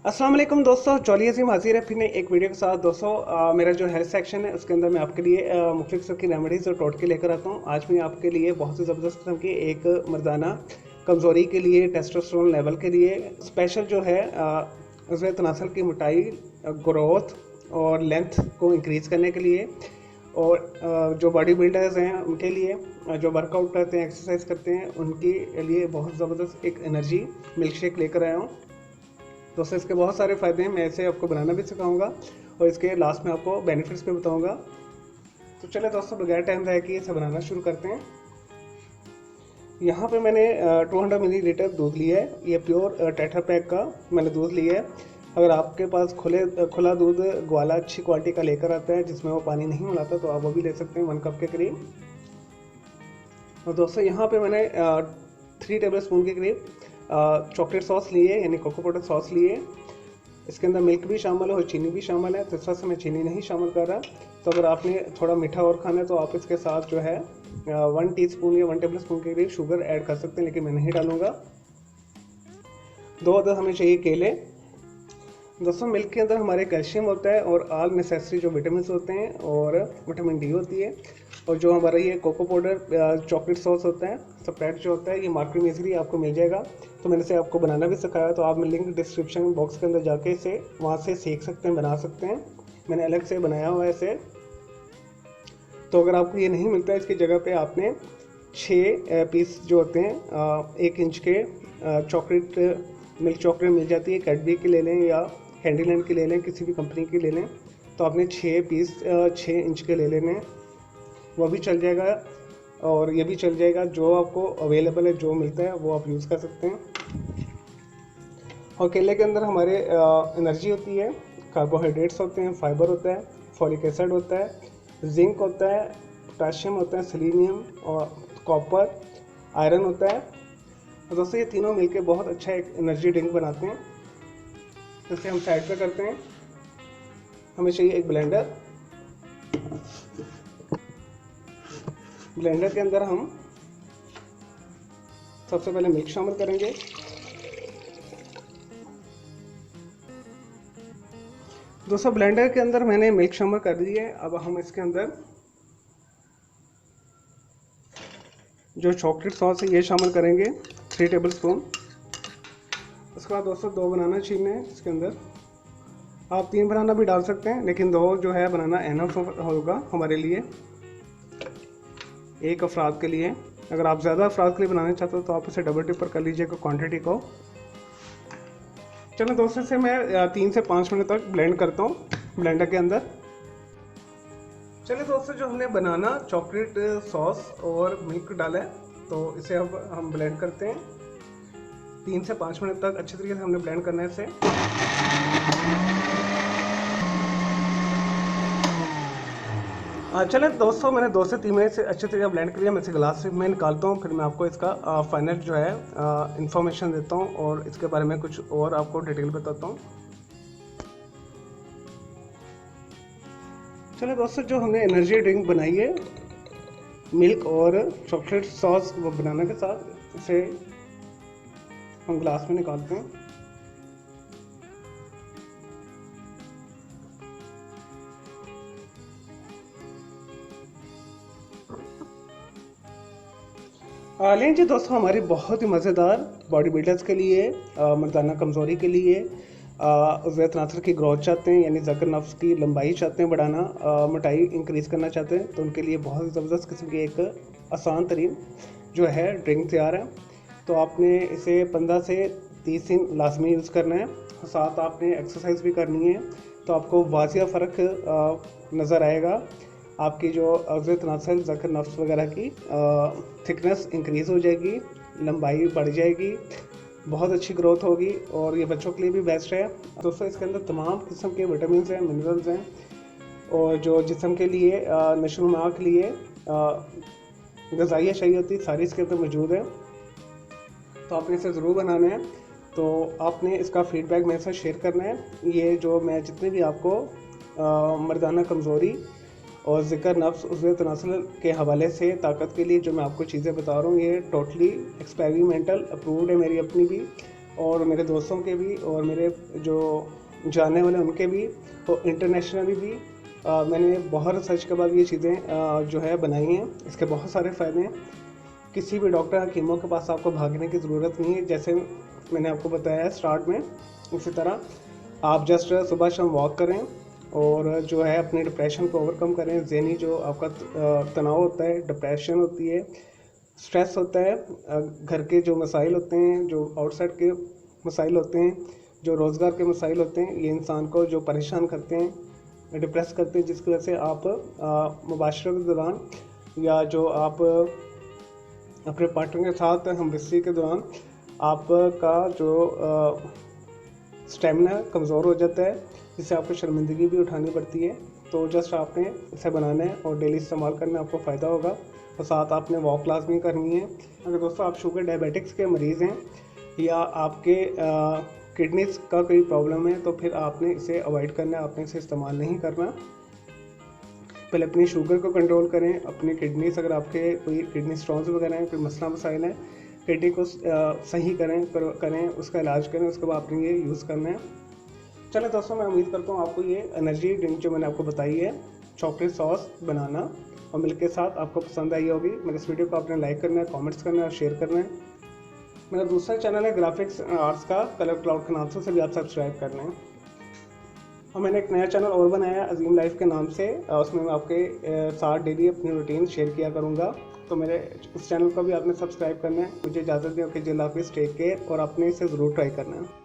अस्सलाम वालेकुम दोस्तों, चौली अजीम हाजिर है फिर ने एक वीडियो के साथ। दोस्तों मेरा जो हेल्थ सेक्शन है उसके अंदर मैं आपके लिए मुख्तलिफ किस्म की रेमेडीज़ और टोटके लेकर आता हूँ। आज मैं आपके लिए बहुत ही ज़बरदस्त किस्म की एक मर्दाना कमज़ोरी के लिए, टेस्टोस्टेरोन लेवल के लिए स्पेशल जो है उज़वे तनासल की मोटाई, ग्रोथ और लेंथ को इंक्रीज़ करने के लिए, और जो बॉडी बिल्डर्स हैं उनके लिए, जो वर्कआउट करते हैं, एक्सरसाइज करते हैं, उनके लिए बहुत ज़बरदस्त एक एनर्जी मिल्क शेक लेकर आया हूँ। दोस्तों इसके बहुत सारे फ़ायदे हैं, मैं इसे आपको बनाना भी सिखाऊंगा और इसके लास्ट में आपको बेनिफिट्स भी बताऊंगा। तो चले दोस्तों, बगैर टाइम ज़ाया किए इसे बनाना शुरू करते हैं। यहाँ पे मैंने 200 मिलीलीटर दूध लिया है। ये प्योर टेट्रा पैक का मैंने दूध लिया है। अगर आपके पास खुला दूध ग्वाला अच्छी क्वालिटी का लेकर आता है जिसमें वो पानी नहीं मिलाता तो आप वो भी ले सकते हैं 1 कप के करीब। और दोस्तों यहाँ पे मैंने 3 टेबल स्पून के करीब चॉकलेट सॉस लिए, यानी कोको पाउडर सॉस लिए। इसके अंदर मिल्क भी शामिल है और चीनी भी शामिल है, तो इस वजह से मैं चीनी नहीं शामिल कर रहा। तो अगर आपने थोड़ा मीठा और खाना है तो आप इसके साथ जो है 1 टीस्पून या 1 टेबल स्पून के करीब शुगर ऐड कर सकते हैं, लेकिन मैं नहीं डालूंगा। 2 अदद हमें चाहिए केले। दोस्तों मिल्क के अंदर हमारे कैल्शियम होता है और ऑल नेसेसरी जो विटामिन होते हैं और विटामिन डी होती है। और जो हमारा ये कोको पाउडर चॉकलेट सॉस होता है सेपरेट जो होता है, ये मार्केट में इजीली आपको मिल जाएगा। तो मैंने इसे आपको बनाना भी सिखाया, तो आप लिंक डिस्क्रिप्शन बॉक्स के अंदर जाके इसे वहाँ से सीख सकते हैं, बना सकते हैं। मैंने अलग से बनाया हुआ है इसे। तो अगर आपको ये नहीं मिलता है, इसकी जगह पे आपने 6 पीस जो होते हैं 1 इंच के चॉकलेट मिल्क चॉकलेट मिल जाती है, कैडबरी की ले लें या हैंडीलैंड की ले लें, किसी भी कंपनी की ले लें। तो आपने 6 पीस 6 इंच के ले लेने हैं, वो भी चल जाएगा और ये भी चल जाएगा। जो आपको अवेलेबल है, जो मिलता है वो आप यूज़ कर सकते हैं। और केले के अंदर हमारे एनर्जी होती है, कार्बोहाइड्रेट्स होते हैं, फाइबर होता है, फॉलिक एसिड होता है, जिंक होता है, पोटाशियम होता है, सेलेनियम और कॉपर, आयरन होता है। तो दोस्तों ये तीनों मिलकर बहुत अच्छा एक एनर्जी ड्रिंक बनाते हैं। तो इसे हम साइड पे करते हैं। हमें चाहिए एक ब्लेंडर। ब्लेंडर के अंदर हम सबसे पहले मिल्क शामिल करेंगे। दोस्तों ब्लेंडर के अंदर मैंने मिल्क शामिल कर दी है। अब हम इसके अंदर जो चॉकलेट सॉस है ये शामिल करेंगे 3 टेबल स्पून। उसके बाद दोस्तों 2 बनाना छीलने हैं। इसके अंदर आप 3 बनाना भी डाल सकते हैं, लेकिन 2 जो है बनाना एनफ होगा हमारे लिए, एक अफराद के लिए। अगर आप ज़्यादा अफराद के लिए बनाना चाहते हो तो आप इसे डबल टिपर कर लीजिएगा क्वांटिटी को। चलो दोस्तों से मैं 3 से 5 मिनट तक ब्लेंड करता हूँ ब्लेंडर के अंदर। चलिए दोस्तों, जो हमने बनाना चॉकलेट सॉस और मिल्क डाला है, तो इसे अब हम ब्लेंड करते हैं। 3 से 5 मिनट तक अच्छे तरीके से हमने ब्लेंड करना है इसे। चले दोस्तों, मैंने 2 से 3 मिनट से अच्छे तरीके ब्लेंड कर लिया। मैं इसे गिलास में निकालता हूँ, फिर मैं आपको इसका फाइनल जो है इंफॉर्मेशन देता हूँ और इसके बारे में कुछ और आपको डिटेल बताता हूँ। चलो दोस्तों, जो हमने एनर्जी ड्रिंक बनाई है मिल्क और चॉकलेट सॉस वो बनाना के साथ, इसे हम गिलास में निकालते हैं। लें जी दोस्तों, हमारी बहुत ही मज़ेदार बॉडी बिल्डर्स के लिए, मर्दाना कमज़ोरी के लिए, उज़वे तनासर की ग्रोथ चाहते हैं, यानी ज़कर नफ्स की लंबाई चाहते हैं बढ़ाना, मोटाई इंक्रीज़ करना चाहते हैं, तो उनके लिए बहुत ही ज़बरदस्त किस्म की एक आसान तरीन जो है ड्रिंक तैयार है। तो आपने इसे 15 से 30 दिन लाजमी यूज़ करना है। साथ आपने एक्सरसाइज भी करनी है, तो आपको वाज़िया फ़र्क नज़र आएगा। आपकी जो उज़वे तनासल ज़कर नफ्स वगैरह की थिकनेस इंक्रीज़ हो जाएगी, लंबाई बढ़ जाएगी, बहुत अच्छी ग्रोथ होगी और ये बच्चों के लिए भी बेस्ट है। दोस्तों इसके अंदर तमाम किस्म के विटामिन हैं, मिनरल्स हैं, और जो जिस्म के लिए नशोनुमा के लिए ग़िज़ाइयाँ चाहिए होती, सारी इसके अंदर मौजूद है। तो आपने इसे ज़रूर बनाना है। तो आपने इसका फ़ीडबैक मेरे साथ शेयर करना है। ये जो मैं जितने भी आपको मर्दाना कमज़ोरी और ज़िक्र नफ्स उज़वे तनासल के हवाले से ताकत के लिए जो मैं आपको चीज़ें बता रहा हूँ, ये टोटली एक्सपेरिमेंटल अप्रूव्ड है मेरी अपनी भी। और मेरे दोस्तों के भी और मेरे जो जानने वाले उनके भी, और इंटरनेशनली भी मैंने बहुत रिसर्च के बाद ये चीज़ें जो है बनाई हैं। इसके बहुत सारे फ़ायदे हैं। किसी भी डॉक्टर हकीमों के पास आपको भागने की ज़रूरत नहीं है, जैसे मैंने आपको बताया स्टार्ट में। उसी तरह आप जस्ट सुबह शाम वॉक करें और जो है अपने डिप्रेशन को ओवरकम करें। ज़हनी जो आपका तनाव होता है, डिप्रेशन होती है, स्ट्रेस होता है, घर के जो मसाइल होते हैं, जो आउटसाइड के मसाइल होते हैं, जो रोज़गार के मसाइल होते हैं, ये इंसान को जो परेशान करते हैं, डिप्रेस करते हैं, जिसकी वजह से आप मुबाशरों के दौरान या जो आप अपने पार्टनर के साथ हमरिस्ती के दौरान आपका जो स्टेमिना कमज़ोर हो जाता है, जिससे आपको शर्मिंदगी भी उठानी पड़ती है। तो जस्ट आपने इसे बनाना है और डेली इस्तेमाल करना, आपको फ़ायदा होगा। और साथ आपने वॉक लाज़मी करनी है। अगर दोस्तों आप शुगर डायबिटिक्स के मरीज़ हैं या आपके किडनीज़ का कोई प्रॉब्लम है, तो फिर आपने इसे अवॉइड करना है, आपने इसे इस्तेमाल नहीं करना। पहले अपनी शुगर को कंट्रोल करें, अपनी किडनीज़, अगर आपके कोई किडनी स्टोन्स वगैरह हैं, कोई मसला मसाइल है, किडनी को सही करें, उसका इलाज करें, उसके बाद आपने ये यूज़ करना है। चलो दोस्तों, मैं उम्मीद करता हूँ आपको ये एनर्जी ड्रिंक जो मैंने आपको बताई है, चॉकलेट सॉस बनाना और मिल्क के साथ, आपको पसंद आई होगी। मेरे इस वीडियो को आपने लाइक करना है, कमेंट्स करना है और शेयर करना है। मेरा दूसरा चैनल है ग्राफिक्स आर्ट्स का, कलर क्लाउड के नाम से, उसे भी आप सब्सक्राइब कर लें। और मैंने एक नया चैनल और बनाया अजीम लाइफ के नाम से, उसमें मैं आपके साथ डेली अपनी रूटीन शेयर किया करूँगा। तो मेरे उस चैनल को भी आपने सब्सक्राइब करना है। मुझे इजाज़त दें, ओके, अल्लाह हाफिज़, टेक केयर, और आपने इसे ज़रूर ट्राई करना है।